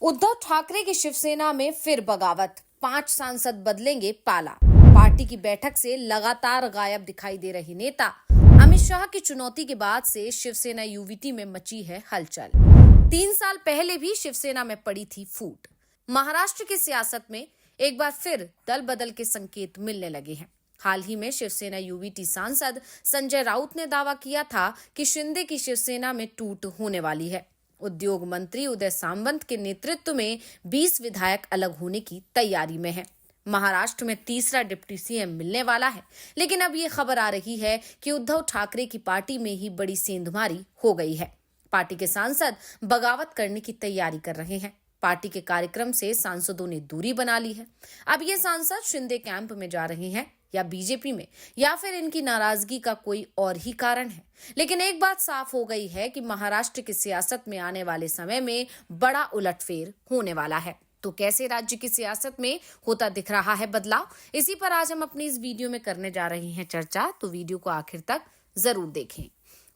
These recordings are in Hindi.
उद्धव ठाकरे की शिवसेना में फिर बगावत, 5 सांसद बदलेंगे पाला। पार्टी की बैठक से लगातार गायब दिखाई दे रही नेता। अमित शाह की चुनौती के बाद से शिवसेना यूवीटी में मची है हलचल। 3 साल पहले भी शिवसेना में पड़ी थी फूट। महाराष्ट्र की सियासत में एक बार फिर दल बदल के संकेत मिलने लगे हैं। हाल ही में शिवसेना यूवीटी सांसद संजय राउत ने दावा किया था कि शिंदे की शिवसेना में टूट होने वाली है। उद्योग मंत्री उदय सामंत के नेतृत्व में 20 विधायक अलग होने की तैयारी में हैं। महाराष्ट्र में तीसरा डिप्टी सीएम मिलने वाला है, लेकिन अब ये खबर आ रही है कि उद्धव ठाकरे की पार्टी में ही बड़ी सेंधमारी हो गई है। पार्टी के सांसद बगावत करने की तैयारी कर रहे हैं। पार्टी के कार्यक्रम से सांसदों ने दूरी बना ली है। अब ये सांसद शिंदे कैंप में जा रहे हैं या बीजेपी में, या फिर इनकी नाराजगी का कोई और ही कारण है। लेकिन एक बात साफ हो गई है कि महाराष्ट्र की सियासत में आने वाले समय में बड़ा उलटफेर होने वाला है। तो कैसे राज्य की सियासत में होता दिख रहा है बदलाव, इसी पर आज हम अपनी इस वीडियो में करने जा रहे हैं चर्चा। तो वीडियो को आखिर तक जरूर देखें।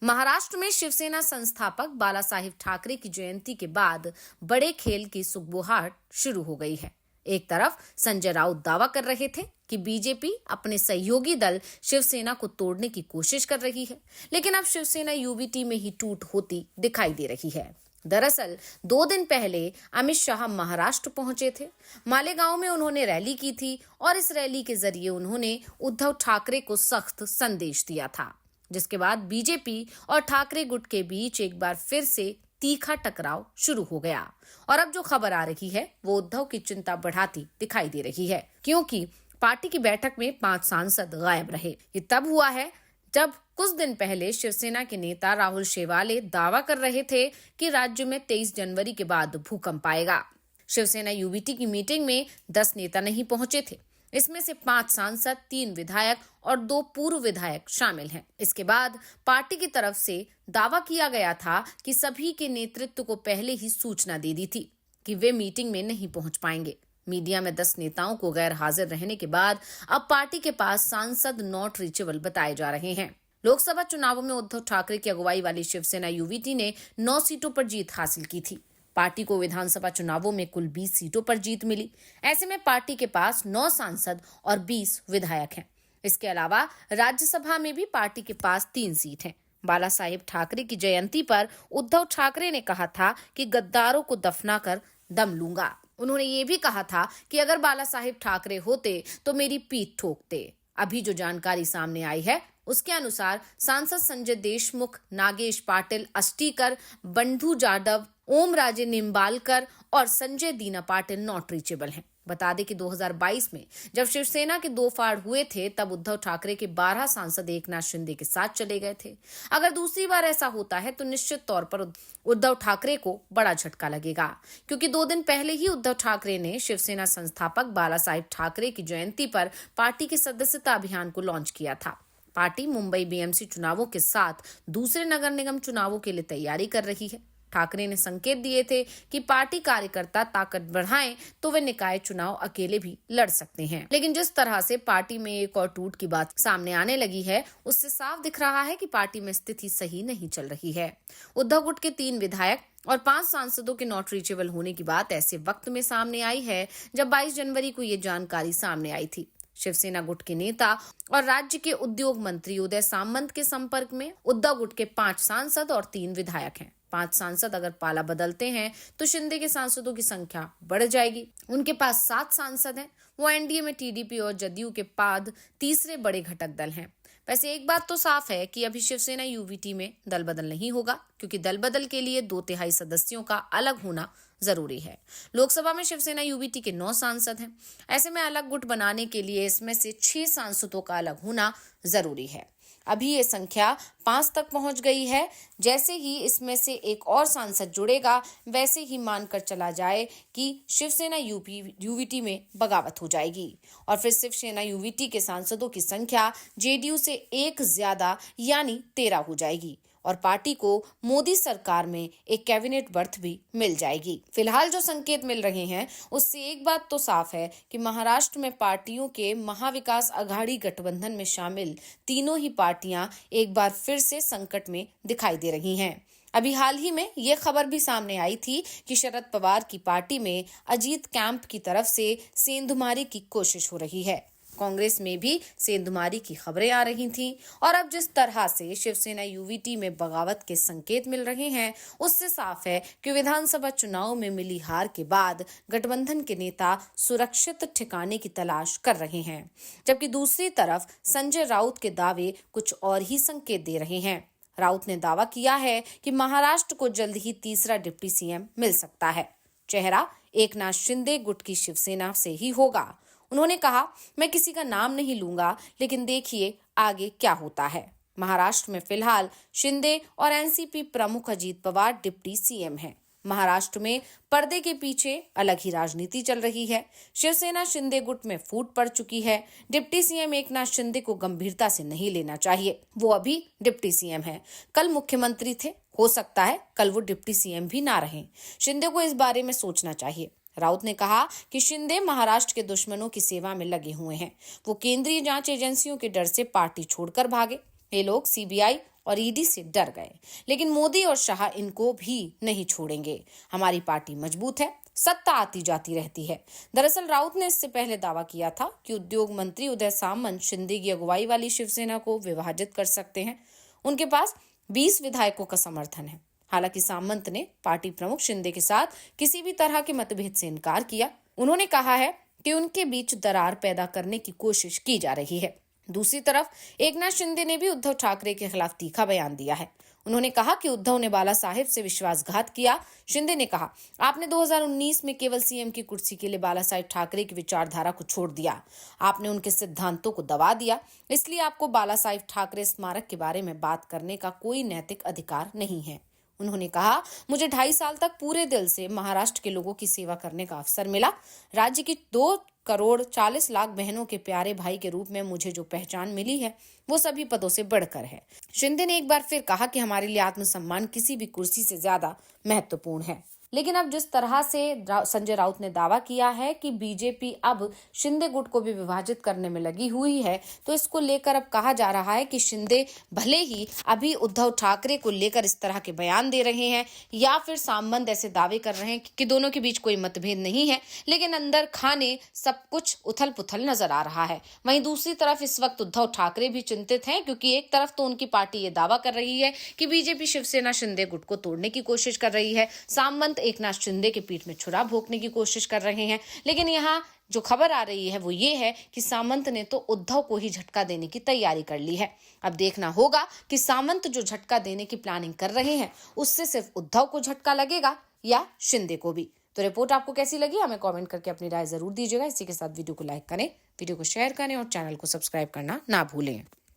महाराष्ट्र में शिवसेना संस्थापक बाला साहिब ठाकरे की जयंती के बाद बड़े खेल की सुगबुगाहट शुरू हो गई है। एक तरफ संजय राउत दावा कर रहे थे कि बीजेपी अपने सहयोगी दल शिवसेना को तोड़ने की कोशिश कर रही है, लेकिन अब शिवसेना यूवीटी में ही टूट होती दिखाई दे रही है। दरअसल 2 दिन पहले अमित शाह महाराष्ट्र पहुंचे थे। मालेगांव में उन्होंने रैली की थी और इस रैली के जरिए उन्होंने उद्धव ठाकरे को सख्त संदेश दिया था, जिसके बाद बीजेपी और ठाकरे गुट के बीच एक बार फिर से तीखा टकराव शुरू हो गया। और अब जो खबर आ रही है वो उद्धव की चिंता बढ़ाती दिखाई दे रही है, क्योंकि पार्टी की बैठक में 5 सांसद गायब रहे। ये तब हुआ है जब कुछ दिन पहले शिवसेना के नेता राहुल शेवाले दावा कर रहे थे कि राज्य में 23 जनवरी के बाद भूकंप आएगा। शिवसेना यूवीटी की मीटिंग में 10 नेता नहीं पहुंचे थे। इसमें से 5 सांसद, 3 विधायक और 2 पूर्व विधायक शामिल हैं। इसके बाद पार्टी की तरफ से दावा किया गया था कि सभी के नेतृत्व को पहले ही सूचना दे दी थी कि वे मीटिंग में नहीं पहुंच पाएंगे। मीडिया में 10 नेताओं को गैर हाजिर रहने के बाद अब पार्टी के पास सांसद नॉट रीचेबल बताए जा रहे हैं। लोकसभा चुनावों में उद्धव ठाकरे की अगुवाई वाली शिवसेना यूवीटी ने 9 सीटों पर जीत हासिल की थी। पार्टी को विधानसभा चुनावों में कुल 20 सीटों पर जीत मिली। ऐसे में पार्टी के पास 9 सांसद और 20 विधायक हैं। इसके अलावा राज्यसभा में भी पार्टी के पास 3 सीट हैं। बाला साहेब ठाकरे की जयंती पर उद्धव ठाकरे ने कहा था कि गद्दारों को दफनाकर दम लूंगा। उन्होंने ये भी कहा था कि अगर बाला साहेब ठाकरे होते तो मेरी पीठ ठोकते। अभी जो जानकारी सामने आई है उसके अनुसार सांसद संजय देशमुख, नागेश पाटिल अस्टीकर, बंधु जाधव, ओम राजे निम्बालकर और संजय दीना पाटिल नॉट रीचेबल हैं। बता दें कि 2022 में जब शिवसेना के 2 फाड़ हुए थे तब उद्धव ठाकरे के 12 सांसद एकनाथ शिंदे के साथ चले गए थे। अगर दूसरी बार ऐसा होता है तो निश्चित तौर पर उद्धव ठाकरे को बड़ा झटका लगेगा, क्योंकि 2 दिन पहले ही उद्धव ठाकरे ने शिवसेना संस्थापक बाला साहिब ठाकरे की जयंती पर पार्टी के सदस्यता अभियान को लॉन्च किया था। पार्टी मुंबई बीएमसी चुनावों के साथ दूसरे नगर निगम चुनावों के लिए तैयारी कर रही है। ठाकरे ने संकेत दिए थे कि पार्टी कार्यकर्ता ताकत बढ़ाएं तो वे निकाय चुनाव अकेले भी लड़ सकते हैं। लेकिन जिस तरह से पार्टी में एक और टूट की बात सामने आने लगी है, उससे साफ दिख रहा है कि पार्टी में स्थिति सही नहीं चल रही है। उद्धव गुट के 3 विधायक और 5 सांसदों के नॉट रीचेबल होने की बात ऐसे वक्त में सामने आई है जब 22 जनवरी को ये जानकारी सामने आई थी। शिवसेना गुट के नेता और राज्य के उद्योग मंत्री उदय सामंत के संपर्क में उद्धव गुट के 5 सांसद और 3 विधायक हैं। 5 सांसद अगर पाला बदलते हैं तो शिंदे के सांसदों की संख्या बढ़ जाएगी। उनके पास 7 सांसद हैं। वो एनडीए में टीडीपी और जदयू के बाद तीसरे बड़े घटक दल हैं। वैसे एक बात तो साफ है कि अभी शिवसेना यूवीटी में दल बदल नहीं होगा, क्योंकि दल बदल के लिए 2/3 सदस्यों का अलग होना जरूरी है। लोकसभा में शिवसेना यूवीटी के 9 सांसद हैं। ऐसे में अलग गुट बनाने के लिए इसमें से 6 सांसदों का अलग होना जरूरी है। अभी ये संख्या 5 तक पहुंच गई है। जैसे ही इसमें से एक और सांसद जुड़ेगा, वैसे ही मानकर चला जाए कि शिवसेना यूवीटी में बगावत हो जाएगी और फिर शिवसेना यूवीटी के सांसदों की संख्या जेडीयू से 1 ज्यादा यानी 13 हो जाएगी और पार्टी को मोदी सरकार में एक कैबिनेट बर्थ भी मिल जाएगी। फिलहाल जो संकेत मिल रहे हैं उससे एक बात तो साफ है कि महाराष्ट्र में पार्टियों के महाविकास अघाड़ी गठबंधन में शामिल तीनों ही पार्टियां एक बार फिर से संकट में दिखाई दे रही हैं। अभी हाल ही में ये खबर भी सामने आई थी कि शरद पवार की पार्टी में अजीत कैंप की तरफ से सेंधमारी की कोशिश हो रही है। कांग्रेस में भी सेंधमारी की खबरें आ रही थीं और अब जिस तरह से शिवसेना यूवीटी में बगावत के संकेत मिल रहे हैं, उससे साफ है कि विधानसभा चुनाव में मिली हार के बाद गठबंधन के नेता सुरक्षित ठिकाने की तलाश कर रहे हैं, जबकि दूसरी तरफ संजय राउत के दावे कुछ और ही संकेत दे रहे हैं। राउत ने दावा किया है कि महाराष्ट्र को जल्द ही तीसरा डिप्टी सीएम मिल सकता है। चेहरा एकनाथ शिंदे गुट की शिवसेना से ही होगा। उन्होंने कहा, मैं किसी का नाम नहीं लूंगा, लेकिन देखिए आगे क्या होता है। महाराष्ट्र में फिलहाल शिंदे और एनसीपी प्रमुख अजीत पवार डिप्टी सीएम हैं। महाराष्ट्र में पर्दे के पीछे अलग ही राजनीति चल रही है। शिवसेना शिंदे गुट में फूट पड़ चुकी है। डिप्टी सीएम एकनाथ शिंदे को गंभीरता से नहीं लेना चाहिए। वो अभी डिप्टी सीएम है, कल मुख्यमंत्री थे, हो सकता है कल वो डिप्टी सीएम भी ना रहें। शिंदे को इस बारे में सोचना चाहिए। राउत ने कहा कि शिंदे महाराष्ट्र के दुश्मनों की सेवा में लगे हुए हैं। वो केंद्रीय जांच एजेंसियों के डर से पार्टी छोड़कर भागे। ये लोग सीबीआई और ईडी से डर गए, लेकिन मोदी और शाह इनको भी नहीं छोड़ेंगे। हमारी पार्टी मजबूत है, सत्ता आती जाती रहती है। दरअसल राउत ने इससे पहले दावा किया था कि उद्योग मंत्री उदय सामंत शिंदे की अगुवाई वाली शिवसेना को विभाजित कर सकते हैं। उनके पास 20 विधायकों का समर्थन है। हालांकि सामंत ने पार्टी प्रमुख शिंदे के साथ किसी भी तरह के मतभेद से इनकार किया। उन्होंने कहा है कि उनके बीच दरार पैदा करने की कोशिश की जा रही है। दूसरी तरफ एकनाथ शिंदे ने भी उद्धव ठाकरे के खिलाफ तीखा बयान दिया है। उन्होंने कहा कि उद्धव ने बाला साहेब से विश्वासघात किया। शिंदे ने कहा, आपने 2019 में केवल सीएम की कुर्सी के लिए बाला साहेब ठाकरे की विचारधारा को छोड़ दिया। आपने उनके सिद्धांतों को दबा दिया, इसलिए आपको बाला साहेब ठाकरे स्मारक के बारे में बात करने का कोई नैतिक अधिकार नहीं है। उन्होंने कहा, मुझे 2.5 साल तक पूरे दिल से महाराष्ट्र के लोगों की सेवा करने का अवसर मिला। राज्य की 2 करोड़ 40 लाख बहनों के प्यारे भाई के रूप में मुझे जो पहचान मिली है, वो सभी पदों से बढ़कर है। शिंदे ने एक बार फिर कहा कि हमारे लिए आत्मसम्मान किसी भी कुर्सी से ज्यादा महत्वपूर्ण है। लेकिन अब जिस तरह से संजय राउत ने दावा किया है कि बीजेपी अब शिंदे गुट को भी विभाजित करने में लगी हुई है, तो इसको लेकर अब कहा जा रहा है कि शिंदे भले ही अभी उद्धव ठाकरे को लेकर इस तरह के बयान दे रहे हैं या फिर सामंत ऐसे दावे कर रहे हैं कि दोनों के बीच कोई मतभेद नहीं है, लेकिन अंदर खाने सब कुछ उथल पुथल नजर आ रहा है। वहीं दूसरी तरफ इस वक्त उद्धव ठाकरे भी चिंतित हैं, क्योंकि एक तरफ तो उनकी पार्टी ये दावा कर रही है कि बीजेपी शिवसेना शिंदे गुट को तोड़ने की कोशिश कर रही है, सामंत एकनाथ शिंदे के पीठ में छुरा भोंकने की कोशिश कर रहे हैं। लेकिन यहाँ जो खबर आ रही है वो ये है कि सामंत ने तो उद्धव को ही झटका देने की तैयारी कर ली है। अब देखना होगा कि सामंत जो झटका देने की प्लानिंग कर रहे हैं, उससे सिर्फ उद्धव को झटका लगेगा या शिंदे को भी। तो रिपोर्ट आपको कैसी लगी, हमें कमेंट करके अपनी राय जरूर दीजिएगा। इसी के साथ वीडियो को लाइक करें, वीडियो को शेयर करें और चैनल को सब्सक्राइब करना ना भूलें।